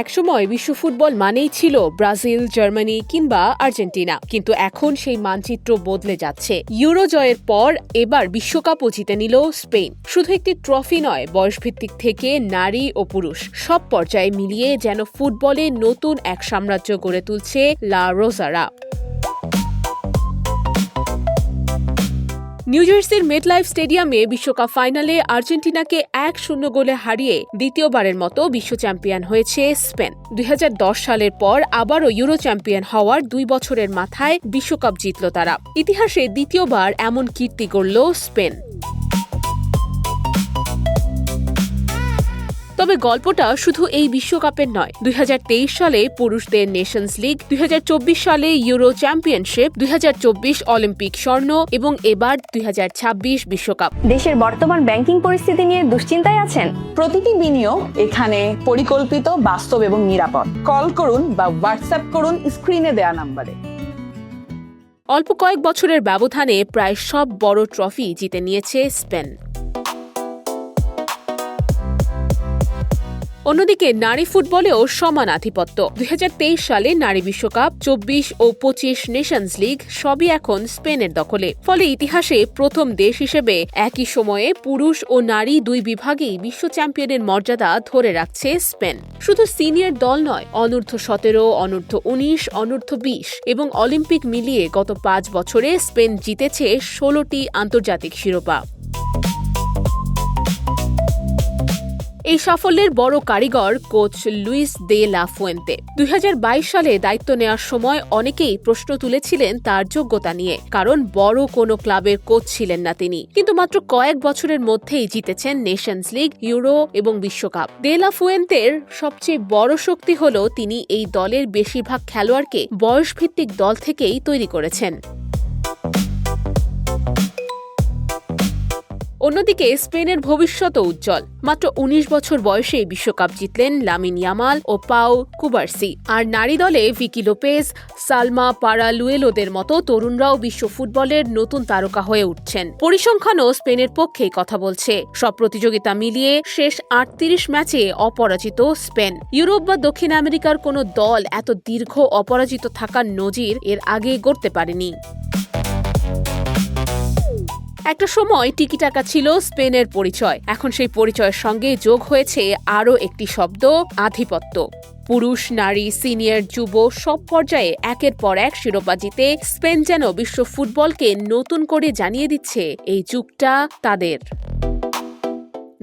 একসময় বিশ্ব ফুটবল মানেই ছিল ব্রাজিল, জার্মানি কিংবা আর্জেন্টিনা, কিন্তু এখন সেই মানচিত্র বদলে যাচ্ছে। ইউরো জয়ের পর এবার বিশ্বকাপও জিতে নিল স্পেন। শুধু একটি ট্রফি নয়, বয়সভিত্তিক থেকে নারী ও পুরুষ সব পর্যায়ে মিলিয়ে যেন ফুটবলে নতুন এক সাম্রাজ্য গড়ে তুলছে লা রোজারা। নিউ জার্সির মেটলাইফ স্টেডিয়ামে বিশ্বকাপ ফাইনালে আর্জেন্টিনাকে 1-0 গোলে হারিয়ে দ্বিতীয়বারের মতো বিশ্ব চ্যাম্পিয়ন হয়েছে স্পেন। 2010 সালের পর আবারও ইউরো চ্যাম্পিয়ন হওয়ার 2 বছরের মাথায় বিশ্বকাপ জিতল তারা। ইতিহাসে দ্বিতীয়বার এমন কীর্তি গড়ল স্পেন। তবে গল্পটা শুধু এই বিশ্বকাপের নয়। 2023 সালে পুরুষদের নেশনস লিগ, 2024 সালে ইউরো চ্যাম্পিয়নশিপ, 2024 অলিম্পিক স্বর্ণ এবং এবার 2026 বিশ্বকাপ। দেশের বর্তমান ব্যাংকিং পরিস্থিতি নিয়ে দুশ্চিন্তায় আছেন? প্রতিটি বিনিয়োগ এখানে পরিকল্পিত, বাস্তব এবং নিরাপদ। কল করুন বা হোয়াটসঅ্যাপ করুন স্ক্রিনে দেয়া নম্বরে। অল্প কয়েক বছরের ব্যবধানে প্রায় সব বড় ট্রফি জিতে নিয়েছে স্পেন। অন্যদিকে নারী ফুটবলেও সমান আধিপত্য। 2023 সালে নারী বিশ্বকাপ, 24 ও 25 নেশনস লিগ সবই এখন স্পেনের দখলে। ফলে ইতিহাসে প্রথম দেশ হিসেবে একই সময়ে পুরুষ ও নারী দুই বিভাগেই বিশ্ব চ্যাম্পিয়নের মর্যাদা ধরে রাখছে স্পেন। শুধু সিনিয়র দল নয়, অনূর্ধ্ব 17, অনূর্ধ্ব 19, অনূর্ধ্ব 20 এবং অলিম্পিক মিলিয়ে গত 5 বছরে স্পেন জিতেছে 16টি আন্তর্জাতিক শিরোপা। এই সাফল্যের বড় কারিগর coach Luis de la Fuente. 2022 সালে দায়িত্ব নেওয়ার সময় অনেকেই প্রশ্ন তুলেছিলেন তার যোগ্যতা নিয়ে, কারণ বড় কোনো ক্লাবের কোচ ছিলেন না তিনি। কিন্তু মাত্র কয়েক বছরের মধ্যেই জিতেছেন নেশনস লিগ, ইউরো এবং বিশ্বকাপ। দে লা ফুয়েন্তের সবচেয়ে বড় শক্তি হল তিনি এই দলের বেশিরভাগ খেলোয়াড়কে বয়সভিত্তিক দল থেকেই তৈরি করেছেন। অন্যদিকে স্পেনের ভবিষ্যৎও উজ্জ্বল। মাত্র 19 বছর বয়সে বিশ্বকাপ জিতলেন লামিন ইয়ামাল ও পাউ কুবার্সি। আর নারী দলে ভিকি লোপেজ, সালমা পারালুয়েলোদের মতো তরুণরাও বিশ্ব ফুটবলের নতুন তারকা হয়ে উঠছেন। পরিসংখ্যানও স্পেনের পক্ষেই কথা বলছে। সব প্রতিযোগিতা মিলিয়ে শেষ 38 ম্যাচে অপরাজিত স্পেন। ইউরোপ বা দক্ষিণ আমেরিকার কোনো দল এত দীর্ঘ অপরাজিত থাকার নজির এর আগে গড়তে পারেনি। একটা সময় টিকিটাকা ছিল স্পেনের পরিচয়। এখন সেই পরিচয়ের সঙ্গে যোগ হয়েছে আরও একটি শব্দ, আধিপত্য। পুরুষ, নারী, সিনিয়র, যুব সব পর্যায়ে একের পর এক শিরোপা জিতে স্পেন যেন বিশ্ব ফুটবলকে নতুন করে জানিয়ে দিচ্ছে এই যুগটা তাদের।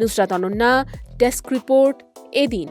নুসরাত অনন্যা, ডেস্ক রিপোর্ট, এদিন।